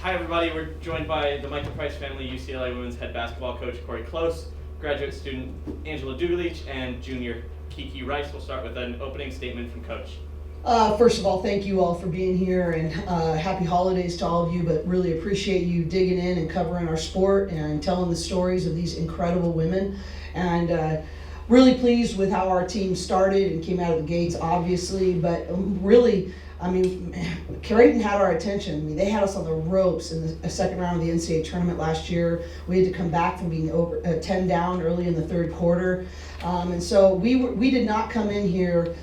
Hi everybody, we're joined by the Michael Price family, UCLA women's head basketball coach Corey Close, graduate student Angela Dugalich, and junior Kiki Rice. We'll start with an opening statement from Coach. First of all, thank you all for being here, and happy holidays to all of you, but really appreciate you digging in and covering our sport and telling the stories of these incredible women. And really pleased with how our team started and came out of the gates, obviously, but really, Creighton had our attention. I mean, they had us on the ropes in the second round of the NCAA tournament last year. We had to come back from being over 10 down early in the third quarter. And so we did not come in here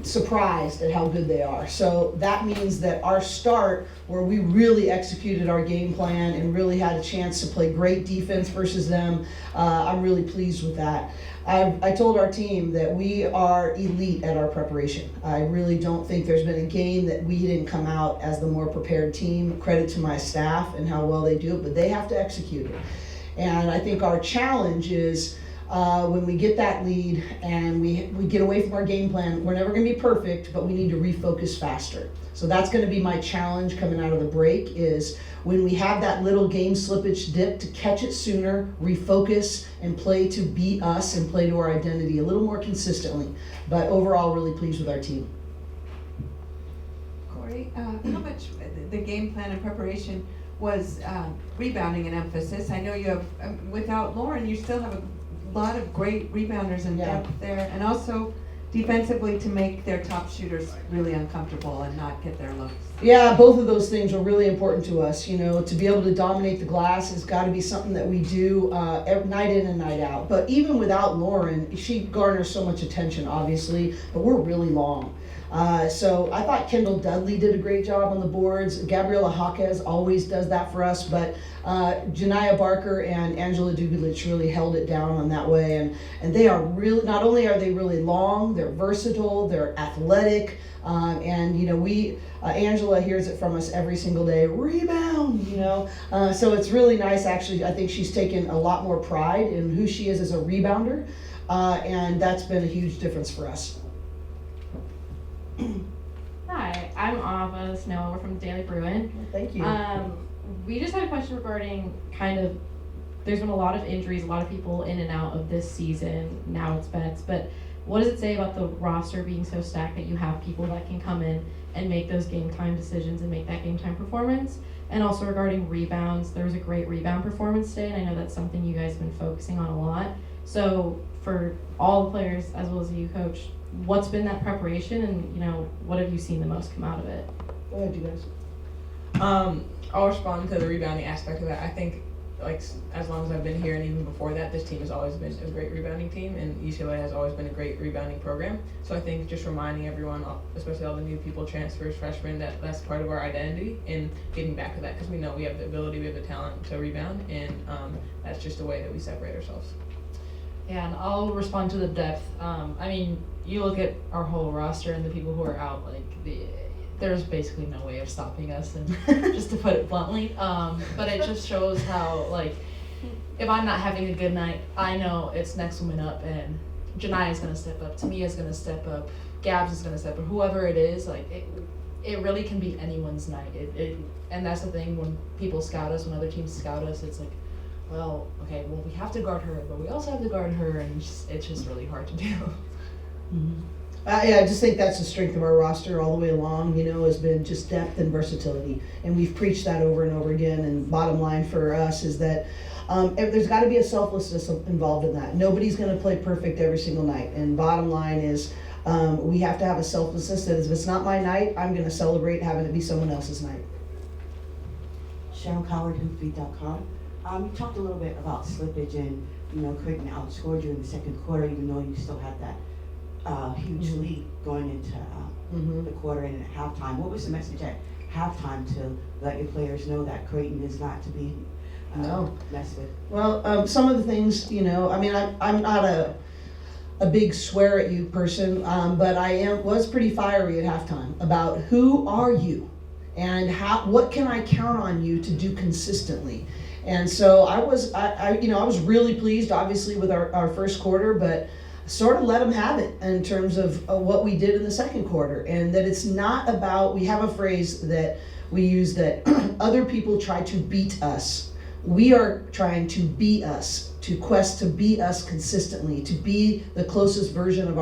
surprised at how good they are. So that means that our start, where we really executed our game plan and really had a chance to play great defense versus them, I'm really pleased with that. I told our team that we are elite at our preparation. I really don't think there's been a game that we didn't come out as the more prepared team. Credit to my staff and how well they do it, but they have to execute it. And I think our challenge is when we get that lead and we get away from our game plan, we're never going to be perfect, but we need to refocus faster. So that's going to be my challenge coming out of the break, is when we have that little game slippage dip, to catch it sooner, refocus, and play to beat us and play to our identity a little more consistently. But overall, really pleased with our team. Corey, how much the game plan and preparation was rebounding an emphasis? I know you have, without Lauren, you still have a lot of great rebounders in depth there, and also defensively to make their top shooters really uncomfortable and not get their looks. Yeah, both of those things are really important to us. You know, to be able to dominate the glass has got to be something that we do night in and night out. But even without Lauren, she garners so much attention, obviously, but we're really long. So I thought Kendall Dudley did a great job on the boards. Gabriela Jaquez always does that for us, but Janiyah Barker and Angela Dugalich really held it down on that way. And they are really, not only are they really long, they're versatile, they're athletic, and you know, Angela hears it from us every single day, rebound, you know. So it's really nice, actually. I think she's taken a lot more pride in who she is as a rebounder, and that's been a huge difference for us. Hi, I'm Ava Snow. We're from Daily Bruin. Thank you. We just had a question regarding there's been a lot of injuries, a lot of people in and out of this season. Now it's vets, but what does it say about the roster being so stacked that you have people that can come in and make those game time decisions and make that game time performance? And also regarding rebounds, there was a great rebound performance today, and I know that's something you guys have been focusing on a lot. So for all the players, as well as you, Coach, what's been that preparation, and you know, what have you seen the most come out of it? Go ahead, you guys. I'll respond to the rebounding aspect of that. I think, like, as long as I've been here and even before that, this team has always been a great rebounding team, and UCLA has always been a great rebounding program. So I think just reminding everyone, especially all the new people, transfers, freshmen, that that's part of our identity, and getting back to that, because we know we have the ability, we have the talent to rebound, and that's just a way that we separate ourselves. Yeah, and I'll respond to the depth. You look at our whole roster and the people who are out, there's basically no way of stopping us, and just to put it bluntly. But it just shows how, if I'm not having a good night, I know it's next woman up, and Janiyah's going to step up, Tamia's going to step up, Gabs is going to step up, whoever it is, it really can be anyone's night. And that's the thing, when people scout us, when other teams scout us, it's like, well, we have to guard her, but we also have to guard her, and it's just really hard to do. Mm-hmm. I just think that's the strength of our roster all the way along, you know, has been just depth and versatility. And we've preached that over and over again. And bottom line for us is that there's got to be a selflessness involved in that. Nobody's going to play perfect every single night. And bottom line is we have to have a selflessness that if it's not my night, I'm going to celebrate having it be someone else's night. Cheryl Coward, Hoopbeat.com. You talked a little bit about slippage, and you know, Creighton outscored you in the second quarter, even though you still had that huge lead going into the quarter and at halftime. What was the message at halftime to let your players know that Creighton is not to be messed with? Well, some of the things, you know, I'm not a big swear at you person, but I was pretty fiery at halftime about who are you and what can I count on you to do consistently. And so I was really pleased, obviously, with our first quarter, but sort of let them have it in terms of what we did in the second quarter. And that it's not about, we have a phrase that we use that other people try to beat us. We are trying to be us, to quest to be us consistently, to be the closest version of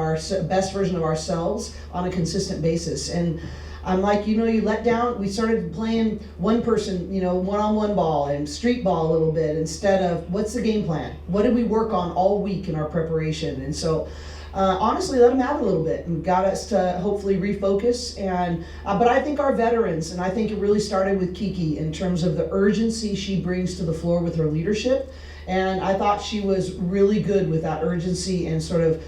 best version of ourselves on a consistent basis. And I'm like, you let down. We started playing one person, one-on-one ball and street ball a little bit instead of what's the game plan? What did we work on all week in our preparation? And so, honestly, let them have it a little bit and got us to hopefully refocus. And but I think our veterans, and I think it really started with Kiki in terms of the urgency she brings to the floor with her leadership. And I thought she was really good with that urgency and sort of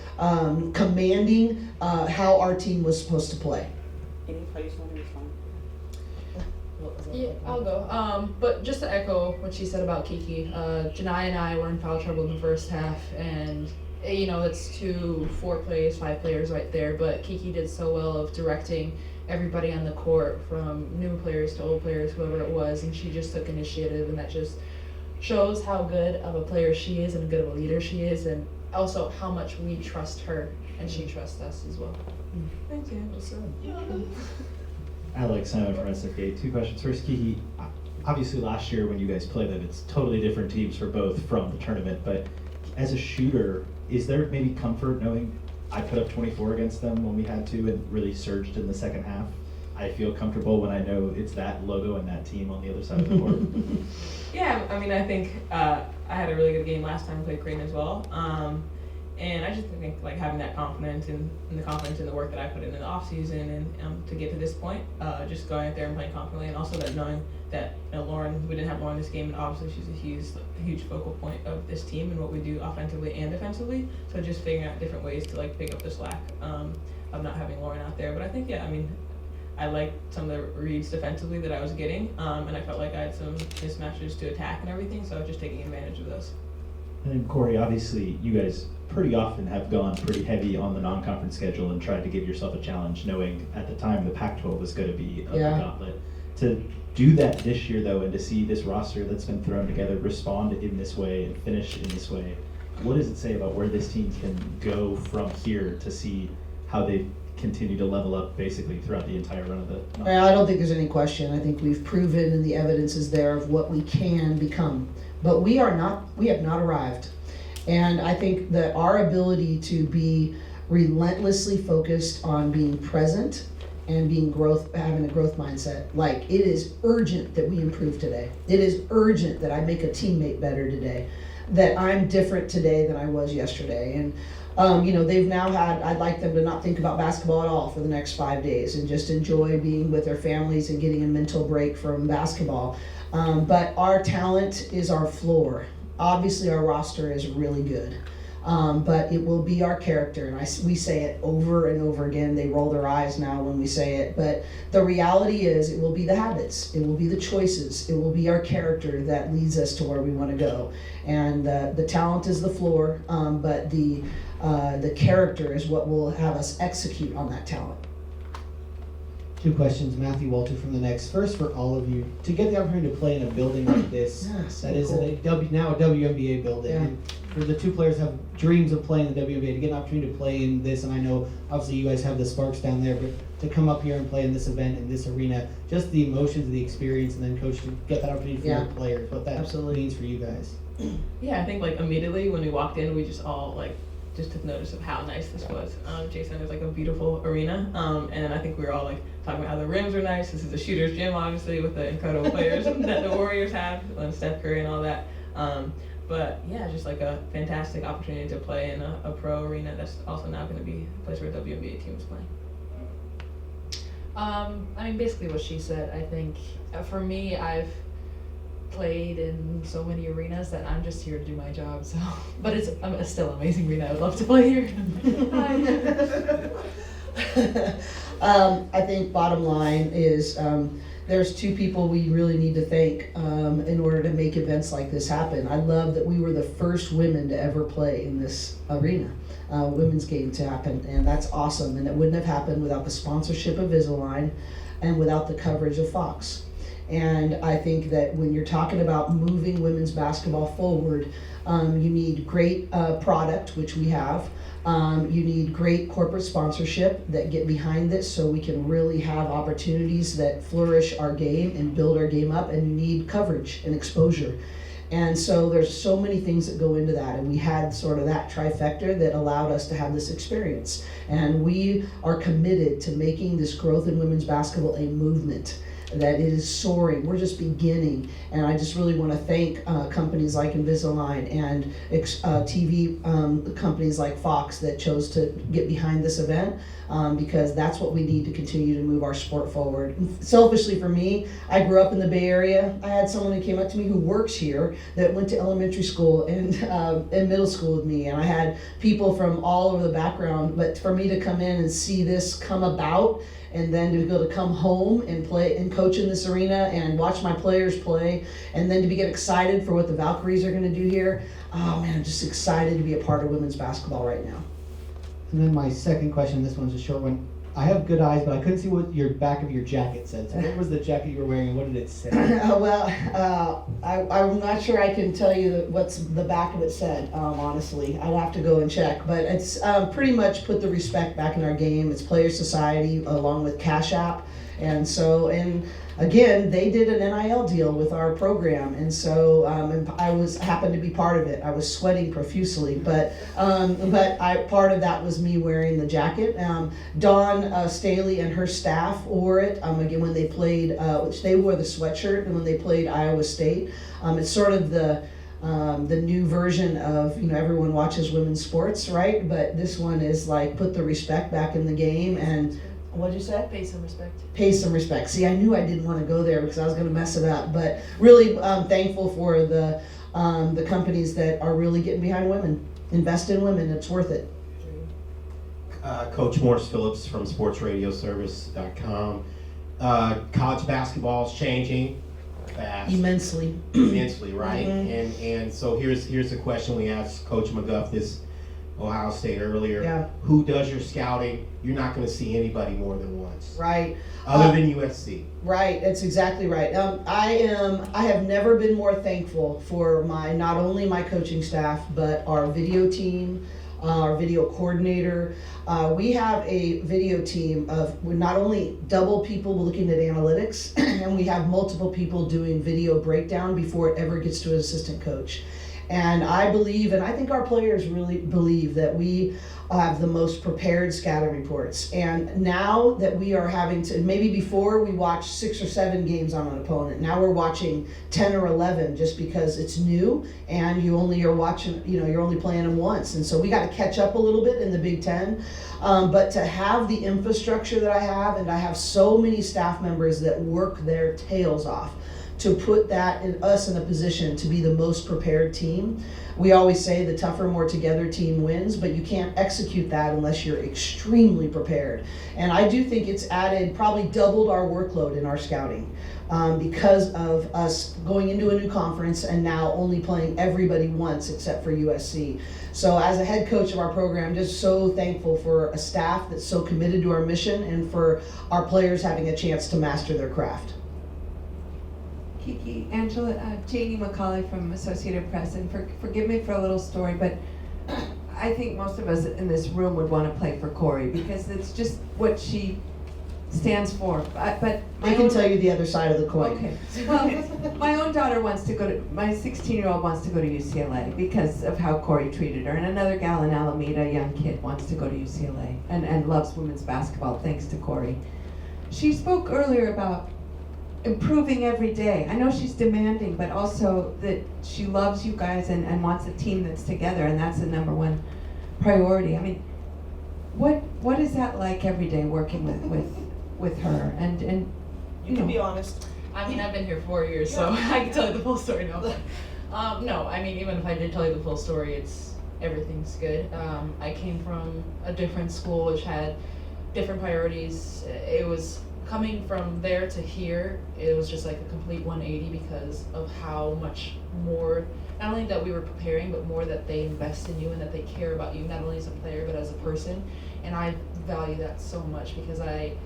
commanding how our team was supposed to play. Any place you want to respond? Yeah, I'll go. But just to echo what she said about Kiki, Janai and I were in foul trouble in the first half, and it's 4 players, 5 players right there. But Kiki did so well of directing everybody on the court, from new players to old players, whoever it was, and she just took initiative, and that just shows how good of a player she is and good of a leader she is, and also how much we trust her and she trusts us as well. Thank you. Alex Simon from SFK. 2 questions. First, Kiki, obviously last year when you guys played them, it's totally different teams for both from the tournament, but as a shooter, is there maybe comfort knowing I put up 24 against them when we had to and really surged in the second half? I feel comfortable when I know it's that logo and that team on the other side of the court. Yeah, I mean, I think I had a really good game last time, played Creighton as well. And I just think like having that confidence and the confidence in the work that I put in the off season and to get to this point, just going out there and playing confidently, and also that knowing that Lauren, we didn't have Lauren this game, and obviously she's a huge focal point of this team and what we do offensively and defensively. So just figuring out different ways to pick up the slack of not having Lauren out there. But I think I liked some of the reads defensively that I was getting, and I felt like I had some mismatches to attack and everything. So I was just taking advantage of those. And then Corey, obviously you guys pretty often have gone pretty heavy on the non-conference schedule and tried to give yourself a challenge, knowing at the time the Pac-12 was going to be a gauntlet. To do that this year, though, and to see this roster that's been thrown together respond in this way and finish in this way, what does it say about where this team can go from here to see how they continue to level up basically throughout the entire run of the... I don't think there's any question. I think we've proven, and the evidence is there of what we can become. But we have not arrived. And I think that our ability to be relentlessly focused on being present and having a growth mindset, it is urgent that we improve today. It is urgent that I make a teammate better today, that I'm different today than I was yesterday. And they've now I'd like them to not think about basketball at all for the next 5 days and just enjoy being with their families and getting a mental break from basketball. But our talent is our floor. Obviously, our roster is really good, but it will be our character, and we say it over and over again. They roll their eyes now when we say it, but the reality is it will be the habits, it will be the choices, it will be our character that leads us to where we want to go. And the talent is the floor, but the character is what will have us execute on that talent. 2 questions. Matthew Walter from the Next. First, for all of you, to get the opportunity to play in a building like this, So that is cool. now a WNBA building. Yeah. And for the 2 players who have dreams of playing in the WNBA, to get an opportunity to play in this, and I know obviously you guys have the Sparks down there, but to come up here and play in this event, in this arena, just the emotions, the experience, and then coach, to get that opportunity for your players, what that means for you guys. Yeah, I think immediately when we walked in, we just all just took notice of how nice this was. Jason is a beautiful arena, and then I think we were all talking about how the rims are nice. This is a shooter's gym, obviously, with the incredible players that the Warriors have, and Steph Curry and all that. But yeah, just a fantastic opportunity to play in a pro arena that's also now going to be a place where the WNBA team is playing. Basically what she said. I think for me, I've played in so many arenas that I'm just here to do my job. So, but it's still an amazing arena. I would love to play here. I think bottom line is there's 2 people we really need to thank in order to make events like this happen. I love that we were the first women to ever play in this arena, women's game to happen, and that's awesome. And it wouldn't have happened without the sponsorship of Invisalign and without the coverage of Fox. And I think that when you're talking about moving women's basketball forward, you need great product, which we have. You need great corporate sponsorship that get behind this so we can really have opportunities that flourish our game and build our game up, and you need coverage and exposure. And so there's so many things that go into that, and we had sort of that trifecta that allowed us to have this experience. And we are committed to making this growth in women's basketball a movement that is soaring. We're just beginning, and I just really want to thank companies like Invisalign and TV companies like Fox that chose to get behind this event, because that's what we need to continue to move our sport forward. Selfishly for me, I grew up in the Bay Area. I had someone who came up to me who works here that went to elementary school and middle school with me, and I had people from all over the background, but for me to come in and see this come about, and then to be able to come home and play and coach in this arena and watch my players play, and then to get excited for what the Valkyries are going to do here. Oh man, I'm just excited to be a part of women's basketball right now. And then my second question, this one's a short one. I have good eyes, but I couldn't see what your back of your jacket said. So what was the jacket you were wearing, and what did it say? I'm not sure I can tell you what's the back of it said, honestly. I'd have to go and check. But it's pretty much put the respect back in our game. It's Player Society along with Cash App. And so, and again, they did an NIL deal with our program, and so and I happened to be part of it. I was sweating profusely, but part of that was me wearing the jacket. Dawn Staley and her staff wore it again when they played. They wore the sweatshirt, and when they played Iowa State, it's sort of the new version of, everyone watches women's sports, right? But this one is like put the respect back in the game. And what'd you say? Pay some respect. Pay some respect. See, I knew I didn't want to go there because I was going to mess it up. But really thankful for the companies that are really getting behind women. Invest in women. It's worth it. Coach Morris Phillips from sportsradioservice.com. College basketball is changing fast. Immensely, right? Mm-hmm. And so here's the question we asked Coach McGuff this Ohio State earlier. Yeah. Who does your scouting? You're not going to see anybody more than once. Right. Other than USC. Right. That's exactly right. I have never been more thankful for not only my coaching staff, but our video team, our video coordinator. We have a video team of not only double people looking at analytics, and we have multiple people doing video breakdown before it ever gets to an assistant coach. And I believe, and I think our players really believe, that we have the most prepared scouting reports. And now that we are having to, maybe before we watched 6 or 7 games on an opponent, now we're watching 10 or 11 just because it's new, and you only are watching, you're only playing them once. And so we got to catch up a little bit in the Big Ten. But to have the infrastructure that I have, and I have so many staff members that work their tails off to put us in a position to be the most prepared team. We always say the tougher, more together team wins, but you can't execute that unless you're extremely prepared. And I do think it's probably doubled our workload in our scouting because of us going into a new conference and now only playing everybody once except for USC. So as a head coach of our program, just so thankful for a staff that's so committed to our mission and for our players having a chance to master their craft. Kiki, Angela, Janie McCauley from Associated Press, and forgive me for a little story, but I think most of us in this room would want to play for Corey because it's just what she stands for. But I can tell you the other side of the coin. Okay. Well, my own daughter my 16-year-old wants to go to UCLA because of how Corey treated her, and another gal in Alameda, a young kid, wants to go to UCLA and loves women's basketball thanks to Corey. She spoke earlier about improving every day. I know she's demanding, but also that she loves you guys and wants a team that's together, and that's the number one priority. I mean, what is that like every day working with her? And You can be honest. I mean, I've been here 4 years, so I can tell you the full story now. No, I mean, even if I did tell you the full story, everything's good. I came from a different school which had different priorities. It was coming from there to here, it was just like a complete 180 because of how much more, not only that we were preparing, but more that they invest in you and that they care about you, not only as a player, but as a person. And I value that so much because I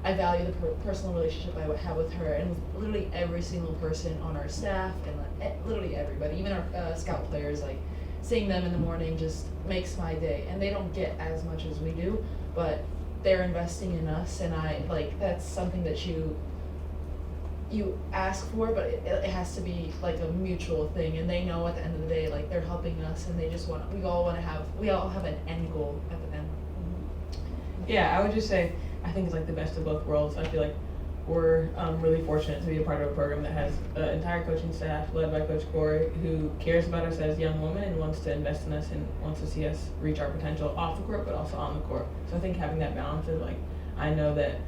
value the personal relationship I have with her and with literally every single person on our staff and literally everybody, even our scout players. Like, seeing them in the morning just makes my day. And they don't get as much as we do, but they're investing in us, and that's something that you ask for, but it has to be like a mutual thing, and they know at the end of the day, like, they're helping us, and they just we all have an end goal at the end. Yeah, I would just say I think it's like the best of both worlds. I feel like we're really fortunate to be a part of a program that has an entire coaching staff led by Coach Corey, who cares about us as young women and wants to invest in us and wants to see us reach our potential off the court, but also on the court. So I think having that balance is like, I know that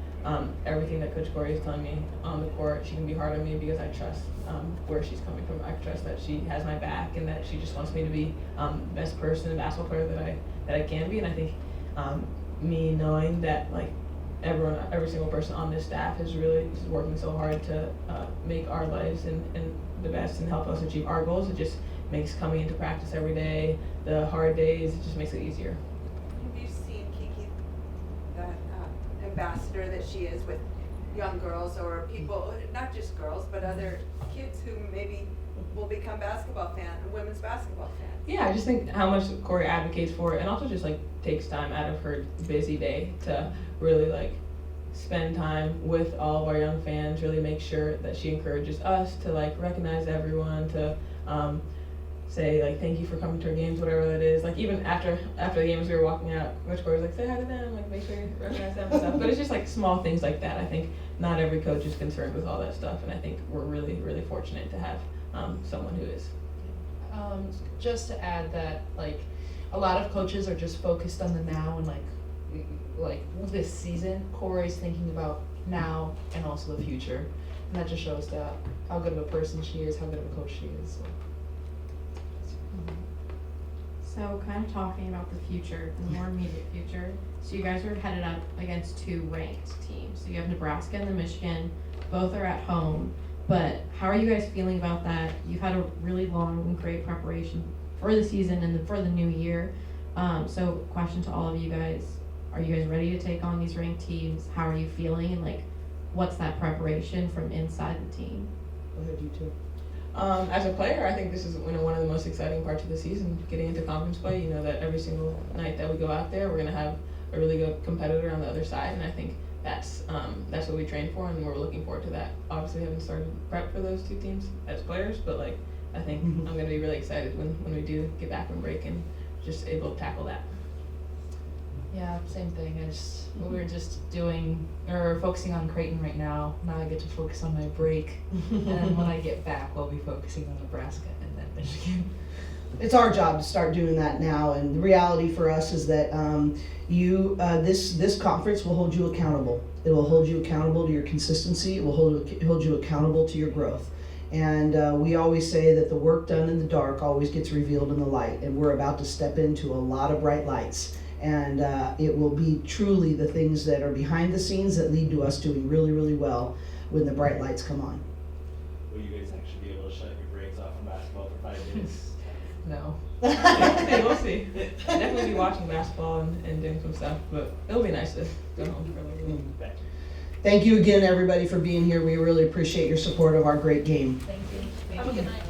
everything that Coach Corey is telling me on the court, she can be hard on me because I trust where she's coming from. I trust that she has my back and that she just wants me to be the best person and basketball player that I can be. And I think me knowing that like every single person on this staff is working so hard to make our lives and the best and help us achieve our goals. It just makes coming into practice every day, the hard days, it just makes it easier. Have you seen Kiki, the ambassador that she is with young girls or people, not just girls, but other kids who maybe will become women's basketball fans? Yeah, I just think how much Corey advocates for it, and also just like takes time out of her busy day to really like spend time with all of our young fans, really make sure that she encourages us to like recognize everyone, to say like thank you for coming to our games, whatever that is. Like even after the games we were walking out, Coach Corey was like, say hi to them, like make sure you recognize them and stuff. But it's just like small things like that. I think not every coach is concerned with all that stuff, and I think we're really, really fortunate to have someone who is. Just to add that, like, a lot of coaches are just focused on the now and like this season. Corey's thinking about now and also the future, and that just shows that how good of a person she is, how good of a coach she is. So kind of talking about the future, the more immediate future. So you guys are headed up against two ranked teams. So you have Nebraska and Michigan. Both are at home. But how are you guys feeling about that? You've had a really long and great preparation for the season and for the new year. So question to all of you guys, are you guys ready to take on these ranked teams? How are you feeling? And like, what's that preparation from inside the team? Go ahead, you two. As a player, I think this is one of the most exciting parts of the season, getting into conference play. You know that every single night that we go out there, we're going to have a really good competitor on the other side, and I think that's what we train for, and we're looking forward to that. Obviously, we haven't started prep for those two teams as players, but like I think I'm going to be really excited when we do get back from break and just able to tackle that. Yeah, same thing. We were just focusing on Creighton right now. Now I get to focus on my break, and then when I get back, we'll be focusing on Nebraska and then Michigan. It's our job to start doing that now, and the reality for us is that this conference will hold you accountable. It will hold you accountable to your consistency. It will hold you accountable to your growth. And we always say that the work done in the dark always gets revealed in the light, and we're about to step into a lot of bright lights. And it will be truly the things that are behind the scenes that lead to us doing really, really well when the bright lights come on. Will you guys actually be able to shut your brains off from basketball for 5 minutes? No. We'll see. Definitely be watching basketball and doing some stuff, but it'll be nice to go home for a little bit. Thank you again, everybody, for being here. We really appreciate your support of our great game. Thank you. Have a good night.